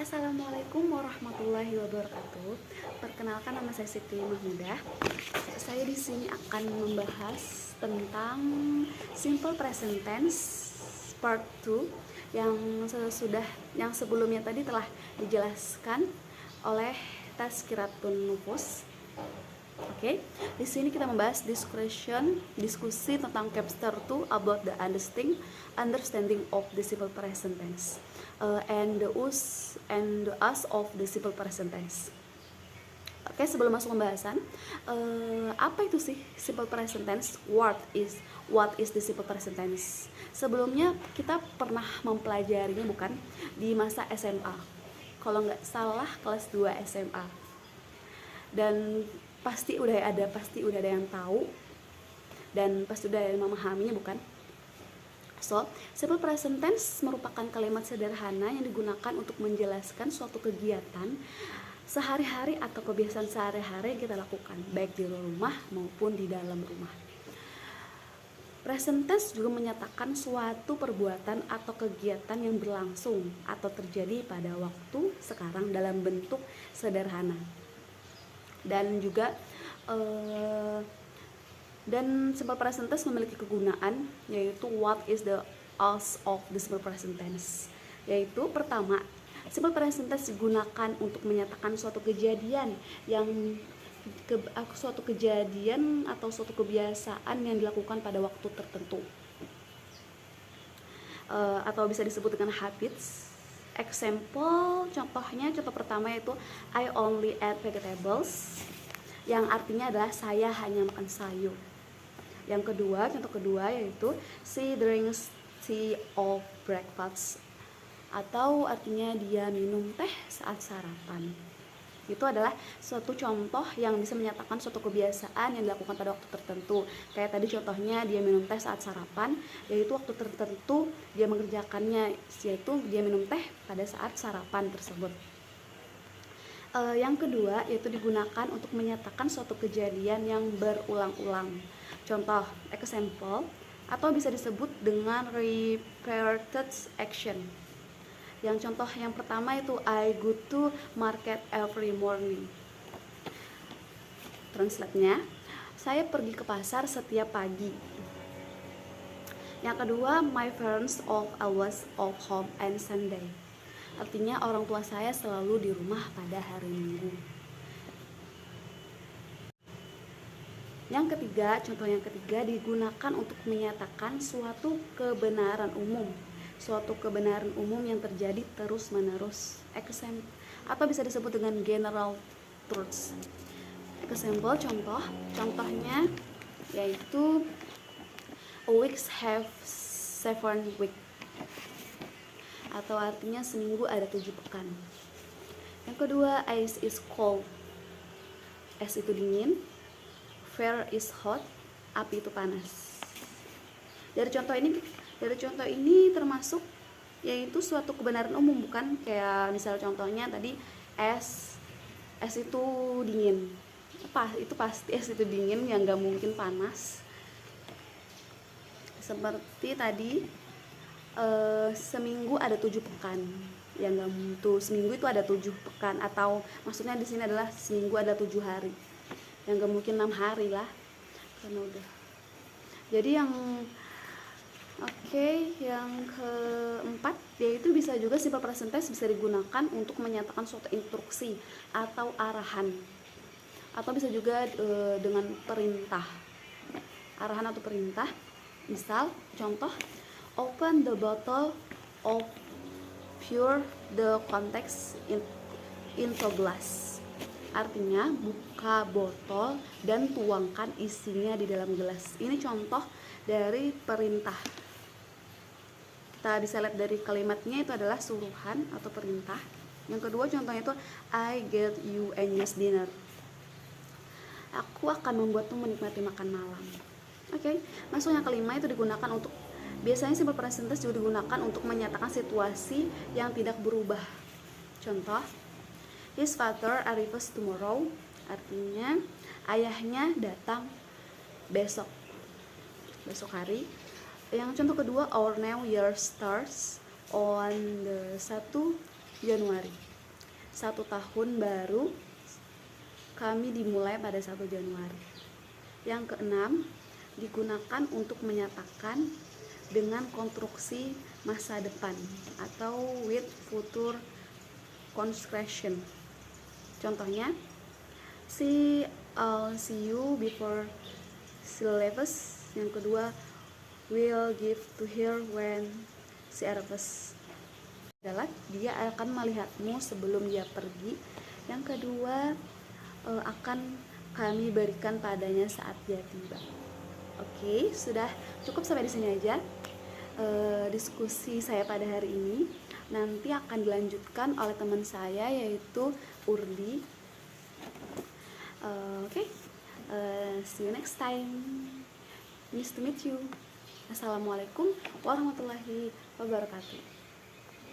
Assalamualaikum warahmatullahi wabarakatuh. Perkenalkan, nama saya Siti Mahmudah. Saya di sini akan membahas tentang simple present tense part 2 yang sebelumnya tadi telah dijelaskan oleh Tazkiratun Nufus. Oke, di sini kita membahas diskusi tentang chapter 2 about the understanding of the simple present tense and the us of the simple present tense. Oke, sebelum masuk pembahasan, apa itu sih simple present tense? What is the simple present tense? Sebelumnya kita pernah mempelajarinya bukan di masa SMA, kalau nggak salah kelas 2 SMA, dan pasti udah ada yang tahu dan pasti udah ada yang memahaminya bukan? So, simple present tense merupakan kalimat sederhana yang digunakan untuk menjelaskan suatu kegiatan sehari-hari atau kebiasaan sehari-hari yang kita lakukan, baik di rumah maupun di dalam rumah. Present tense juga menyatakan suatu perbuatan atau kegiatan yang berlangsung atau terjadi pada waktu sekarang dalam bentuk sederhana. Dan juga dan simple present tense memiliki kegunaan, yaitu what is the us of the simple present tense. Yaitu pertama, simple present tense digunakan untuk menyatakan suatu kejadian atau suatu kebiasaan yang dilakukan pada waktu tertentu, atau bisa disebut dengan habits. Contoh pertama yaitu I only eat vegetables, yang artinya adalah saya hanya makan sayur. Contoh kedua yaitu she drinks tea of breakfast, atau artinya dia minum teh saat sarapan. Itu adalah suatu contoh yang bisa menyatakan suatu kebiasaan yang dilakukan pada waktu tertentu. Kayak tadi contohnya dia minum teh saat sarapan, yaitu waktu tertentu dia mengerjakannya, yaitu dia minum teh pada saat sarapan tersebut. Yang kedua yaitu digunakan untuk menyatakan suatu kejadian yang berulang-ulang. Contoh, example, atau bisa disebut dengan repeated action. Contoh yang pertama itu I go to market every morning. Translate-nya, saya pergi ke pasar setiap pagi. Yang kedua, my parents always off home on Sunday. Artinya orang tua saya selalu di rumah pada hari Minggu. Contoh yang ketiga digunakan untuk menyatakan suatu kebenaran umum yang terjadi terus-menerus. Atau bisa disebut dengan general truths. Contohnya yaitu a week have 7 weeks, atau artinya seminggu ada 7 pekan. Yang kedua, ice is cold, es itu dingin, fire is hot, api itu panas. Dari contoh ini termasuk yaitu suatu kebenaran umum bukan? Kayak misal contohnya tadi es itu dingin. Itu pasti es itu dingin, yang gak mungkin panas. Seperti tadi seminggu ada 7 pekan. Seminggu itu ada 7 pekan, atau maksudnya di sini adalah seminggu ada 7 hari. Yang gak mungkin 6 hari lah. Karena udah. Jadi yang keempat yaitu bisa juga simple present tense bisa digunakan untuk menyatakan suatu instruksi atau arahan, atau bisa juga dengan perintah, arahan atau perintah. Misal contoh, open the bottle of pour the contents into glass. Artinya buka botol dan tuangkan isinya di dalam gelas. Ini contoh dari perintah. Kita bisa lihat dari kalimatnya itu adalah suruhan atau perintah. Yang kedua contohnya itu I get you a nice dinner. Aku akan membuatmu menikmati makan malam. Oke, langsung yang kelima itu digunakan untuk, biasanya simple present tense juga digunakan untuk menyatakan situasi yang tidak berubah. Contoh, his father arrives tomorrow. Artinya ayahnya datang besok hari. Yang contoh kedua, our new year starts on the 1 Januari. satu tahun baru kami dimulai pada 1 Januari. Yang keenam, digunakan untuk menyatakan dengan konstruksi masa depan atau with future construction. Contohnya, I'll see you before she leaves. Yang kedua, will give to her when she arrives. Adalah dia akan melihatmu sebelum dia pergi. Yang kedua, akan kami berikan padanya saat dia tiba. Oke, sudah cukup sampai di sini aja diskusi saya pada hari ini. Nanti akan dilanjutkan oleh teman saya yaitu Urdi. Oke, see you next time. Nice to meet you. Assalamualaikum warahmatullahi wabarakatuh.